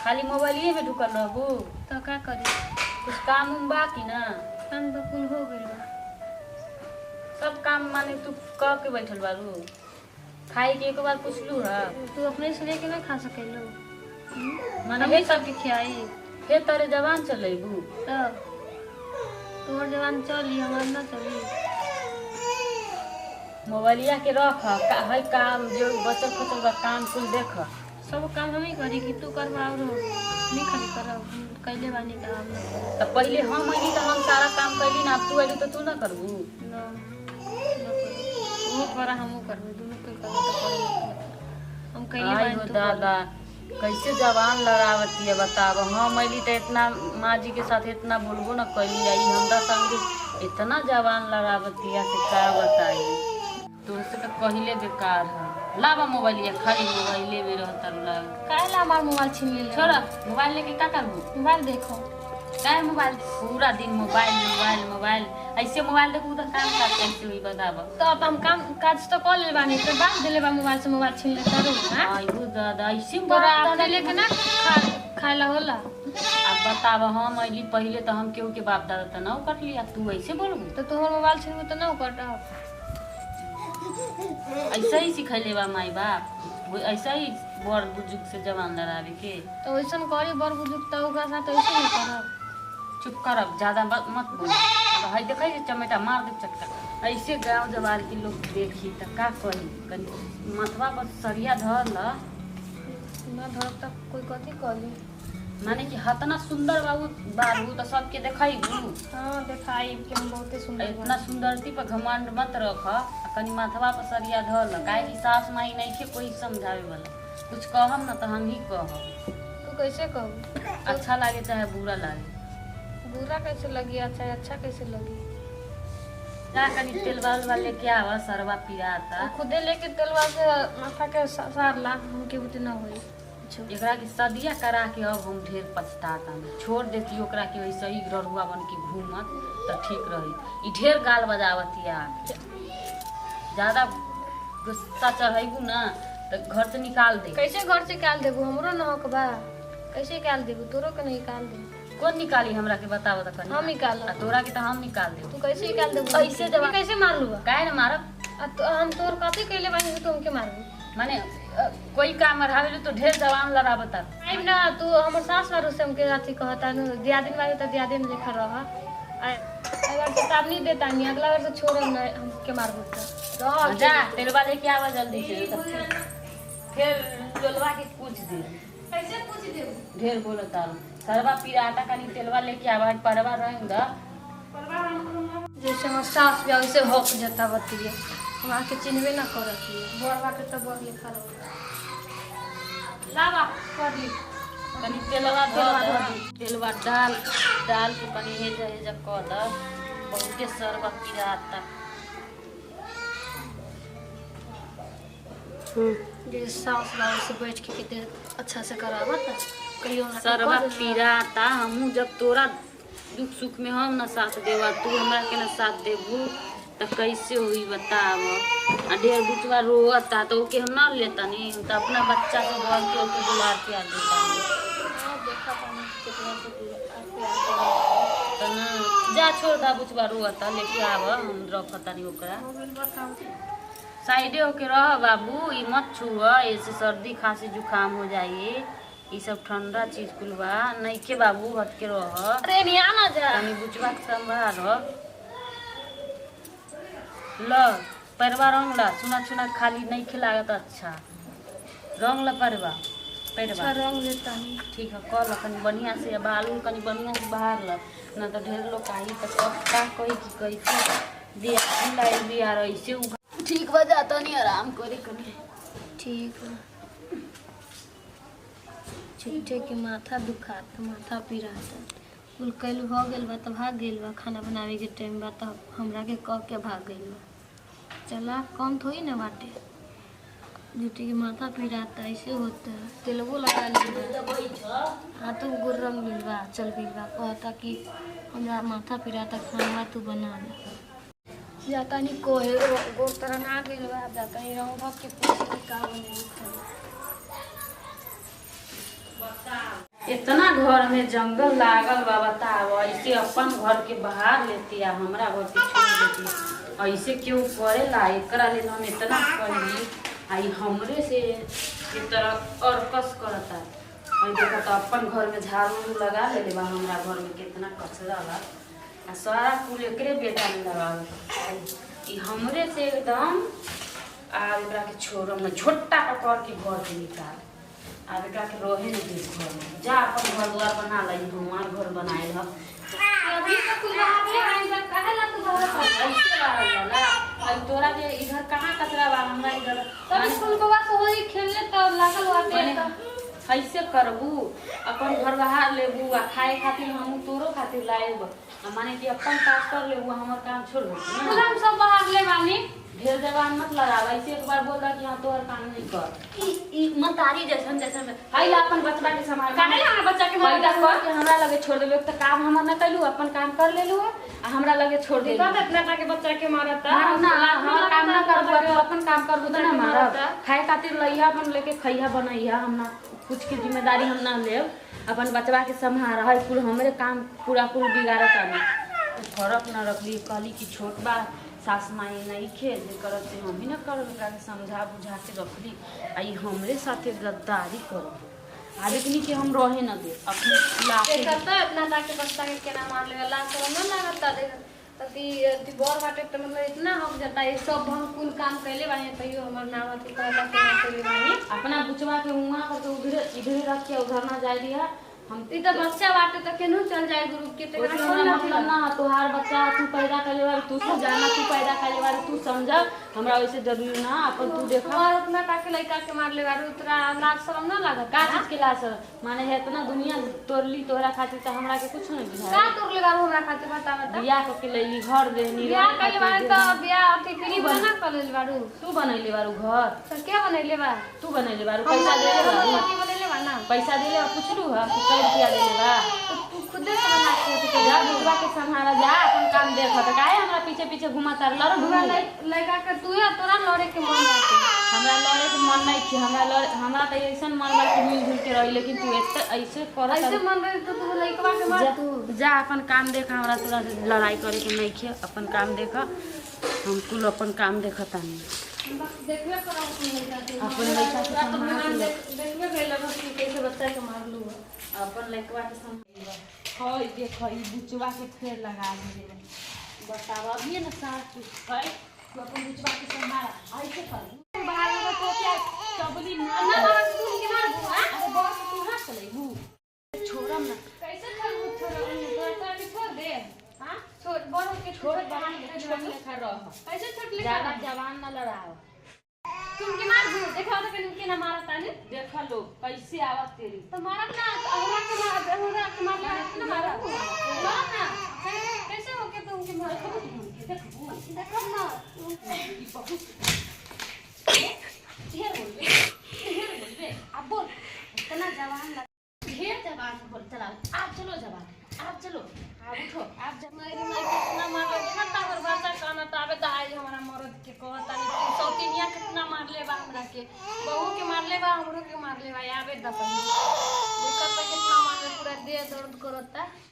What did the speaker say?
खाली मोबाइलिए में ढुकल रहबू तो का करी? कुछ काम उम बा कि ना? काम तो कुल हो गइल बा। सब काम माने तू कह के बैठल बारू। खाए के एक बार पूछलू है? तू अपने से लेके ना खा सकेलो। माने हमें सबके खियाई फिर तारे जवान चलेबू तब तोहर जवान चली हमार ना चली। मोबाइलिया के रख है काम जो बचल खुचल बा काम कुल देख। सब काम हम ही करी कि तू करवा और नहीं खाली करब कैले बानी काम तो पहले हम अली तो हम सारा काम कैली ना, अब तू अली तो तू ना करबू। ना वो करा हमहू करबे दोनों के करबे तो करे हम कैले आई बानी हो तू दादा कैसे जवान लड़ावती है बताब। हम अली तो इतना माँ जी के साथ इतना बोलबो ना कैली आई हमरा संगे इतना जवान लड़ावती है से का बताई। तुझसे तो कहिले बेकार है। लावा मोबाइल खाली मोबाइले में रहता रुला। काहे ला हमार मोबाइल छीन ले छोड़ा मोबाइल लेके का करबू? मोबाइल देखो काहे मोबाइल पूरा दिन मोबाइल मोबाइल मोबाइल ऐसे मोबाइल देखू तो काम काज कैसे हुई बताब। तो अब हम काम काज तो कर ले बानी तो बात दिले बा मोबाइल से मोबाइल छीन ले करू हां आयो दादा ऐसे तोरा अपने लेके ना खाएला होला। अब बताब हम अली पहले तो हम केहू के बाप दादा तो ना कर लिया, तू ऐसे बोलबू? तो तोहर मोबाइल छीन तो ना कर ऐसा ही सिखैले बा माई बाप, ऐसा ही बड़ बुजुर्ग से जवान लड़ावे के। तो वैसन करी बड़ बुजुर्ग तो ओकरा साथ ऐसे नहीं करब। चुप करब ज्यादा मत बोल। है देखै जे चमेटा मार दे चक्का। ऐसे गांव जवार के लोग देखी त का कही कनी मथवा पर सरिया धर ल ना धरब तक कोई कथी करी। माने कि हतना सुंदर बाबू तो सबके देखैबू। हां देखाई कि हम बहुते सुंदर इतना सुंदरती पर घमंड मत रख। कनी माथवा पर सरिया धर ल काहे कि सास माई नहीं के कोई समझावे वाला। कुछ कहम ना तो हम ही कहब। तू कैसे कहू? अच्छा लागे चाहे बुरा लागे। बुरा कैसे लगी अच्छा कैसे लगी? जा कनी तेलवा उलवा लेके आवा सरवा पिराता। खुदे लेके तेलवा से माथा के सार ला हमके बुते ना होई। एकरा की सदिया करा के अब हम ढेर पछताता। छोड़ देती ओकरा के वैसे ही ररुआ बन के घूमत तो ठीक रही। ई ढेर गाल बजावतिया। ज्यादा गुस्सा चढ़ेबू ना तो घर से निकाल दे। कैसे घर से निकाल देबू? हमरो ना हक बा। कैसे निकाल देबू? तोरो के नहीं निकाल दे। कौन निकाली हमरा के बताव त कनी। हम निकाल तोरा के तो हम निकाल दे। तू कैसे निकाल देबू? ऐसे जब कैसे मार लूबा? काहे ना मारब? हम तोर कथी कैले बानी तो हमके मारबू? माने कोई काम रहावे तो ढेर जवान लड़ावता। आई ना तू हमर सास वारो से हमके अथी कहता न दियादिन वाले त दियादिन लेखा रह। अगर चेतावनी देता नहीं अगला बार से छोड़ब ना हमके मारबू तो। जा तेलवा लेके आवा जल्दी से। फिर लोलवा के पूछ दे। कैसे पूछ देबू? ढेर बोलता सरवा पिराटा कनी तेलवा लेके आवा परवा रहेंगा। जैसे हमर सास भी वैसे होक जता बतिए हमरा के चिन्हबे ना करती है। बड़वा के तो बड़ लेखा रह। लावा कर ली कनी तेलवा तेलवा डाल डाल के कनी हेजा हेजा कर द। बहुते सरवा पिराता। जैसे सास वाले से बैठ के कितने अच्छा से करावत कहियो सरवा पिराता। हमहू जब तोरा दुख सुख में हम ना साथ देवा तू हमरा के ना साथ देबू तो कैसे हुई बताव। आ ढेर बुचवा रोता तो ओके हम ना लेता नहीं तो अपना बच्चा से घर के ओके बुला के आ देता। देखा पानी कितना तो ना जा छोड़ दा बुचवा रोता लेके आव हम रखता नहीं ओकरा। साइडे होके रह बाबू ई मत छुआ ऐसे सर्दी खांसी जुकाम हो जाई। ई सब ठंडा चीज कुल बा नहीं के बाबू हट के रह। अरे नहीं आना जा कनी बुचवा के संभाल ल परवा रंग ला सुना सुना खाली नहीं खिलागत अच्छा रंग ला परवा अच्छा रंग लेता हूँ। ठीक है कल कनी बढ़िया से बालू कनी बढ़िया से बाहर ल ना तो ढेर लोग आई तो सब का कही कि कैसे दे लाई बिहार ऐसे ठीक बा जाता नहीं आराम करे कनी। ठीक है छुट्टे के माथा दुखाता माथा पिराता कुल कैल हो गेल बा तो भाग गेल बा। खाना बनावे के टाइम बा तो हमरा के कह के भाग गेल बा। चला कम थोड़ी ना बाटे झूठे के माथा पिराता ऐसे होता है। तेलवो लगा ली हाथों गुर्रम मिल बा चल गई बा कहता कि हमरा माथा पिराता खाना तू बना दे। जाता नहीं कोहे गोर तरह ना गेल बा जाता नहीं रंग भग के पूछ के का बने खाना। इतना घर में जंगल लागल बा, बताओ ऐसे अपन घर के बाहर लेती आ हमरा घर के छोड़ देती, ऐसे क्यों करेला? एकरा लेल हम इतना कही आई हमरे से एक तरह अरकस करता। और देखा तो अपन घर में झाड़ू लगा ले बा, हमरा घर में कितना कचरा बा आ सारा कुल एकरे बेटा में लगा ई हमरे से एकदम आ एकरा के छोड़ में छोटा पकड़ के घर के निकाल आ एकरा के रहे नहीं दे घर में। जा अपन घर द्वार बना ली, हमार घर बनाए ह अभी तक तू बाहर ले आई बा, काहे ला तू बाहर ऐसे रहल जाला। अब तोरा के इधर कहाँ कचरा बा? हमरा इधर तब स्कूल के बाद होई खेलने तो लागल बाटे त ऐसे करबू, अपन घर बाहर लेबू आ खाए खातिर हम तोरो खातिर लाएब आ माने कि अपन काम कर लेबू, हमर काम छोड़ देबू ना। हम सब बाहर ले बानी। ढेर जवान मत लगावा, ऐसे एक बार बोला कि हाँ तोहर काम नहीं कर। ई मतारी जैसन जैसन हाई ला अपन बचवा के संभाल काहे ला हमरा बच्चा के पैदा कर के हमरा लगे छोड़ देबे। त काम हम न कैलू, अपन काम कर लेलू आ हमरा लगे छोड़ देलू। देखत इतना के बच्चा के मारता ना हम काम ना करबू, तू अपन काम करबू त ना मारब। खाए खातिर लइहा अपन लेके खइहा बनइहा, हम ना कुछ की जिम्मेदारी हम ना लेब। अपन बचवा के संभाल है कुल हमरे काम पूरा कुल बिगाड़त आनी। फर्क ना रखली, कहली कि छोट बा सास माई नहीं खेल करब से हम ही ना करब, एकरा के समझा बुझा के रखली आई हमरे साथे गद्दारी करब। आ लेकिन कि हम रहे न दे अपने लाके देखत इतना ताके बच्चा के केना मार लेगा ला शरम न लागता। देख तभी बर बाटे त मतलब इतना हक जाता है सब हम कुल काम कैले बानी तइयो हमर नाम अथी कहला के ना कैले बानी। अपना बुचवा के उंगा करके उधर इधर रख के उधर ना जाए दिया। हम ई त बच्चा बाटे त केनु चल जाए ग्रुप के त ओकरा मतलब ना तोहार बच्चा तू पैदा करे बार तू से जाना, तू पैदा करे बार तू समझ, हमरा वैसे जरूरी ना अपन तू देखा। और अपना ताके लइका के मार ले बारू उतरा लाज शरम न लागत का चीज के लाश माने है इतना दुनिया तोड़ली तोहरा खातिर त हमरा के कुछ नहीं बुझाए। का तोर ले बारू हमरा खातिर बता बता। बियाह के लईली घर देनी, बियाह कैले बारू त बियाह अथी पीली बना करले बारू। तू बनैले बारू घर, त के बनैले बा? तू बनैले बारू, पैसा देले बारू, बनैले बा ना पैसा देले बा पुछलू ह कि कै रुपया देले बा? तू खुदे से बना के अथी कर जा बुढ़वा के संहारा जा, अपन काम देख त काहे हमरा पीछे पीछे घुमाता लड़ बुआ लइका के तू है तोरा लड़े के मन बाटे। हमरा लड़े के मन नहीं थी, हमरा त ऐसन मन बा कि मिलजुल के रही, लेकिन तू ऐसे कर ऐसे मन रही तो तू लइकवा के मार तू जा अपन काम देख। हमरा तोरा से लड़ाई करे के नहीं खे, अपन काम देख, हम कुल अपन काम देखता नहीं। देखबे करो अपन लइका के संभाल के देखबे गइल बस कि कैसे बच्चा के मारलू अपन लइकवा के संभाल हई देख ई बुचवा के फेर लगा दे। बतावा अभी ना साथ कुछ है तू अपन बुचवा के संभाल ऐसे कर बाहर में तो क्या चबली ना बस तू के मार बुआ। अरे बस तू हाथ चलेबू छोड़म ना कैसे छोड़ तोरा के छोड़ दे। हां छोड़ बड़ के छोड़ बना के छोड़ लेखा रह कैसे छोड़ ले ज्यादा जवान ना लड़ाओ। तुम के मार दू देखा तो के ना मारता ने देखा लो कैसे आवत तेरी तो मारत ना हमरा के मार ना मारा ना कैसे हो के तुम के मार देखो ना ई बहुत ढेर बोल अब बोल इतना जवान ढेर जवान बोल चला आप चलो जवान आप चलो आप उठो आप मेरी माई कितना मार ले ना तावर बाता काना तावे दाई हमरा मरद के कहता नहीं सौतिनिया कितना मार ले बा हमरा के बहू के मार ले बा हमरो के मार ले बा आवे द पड़ी देखत कितना मार ले पूरा देह दर्द करता।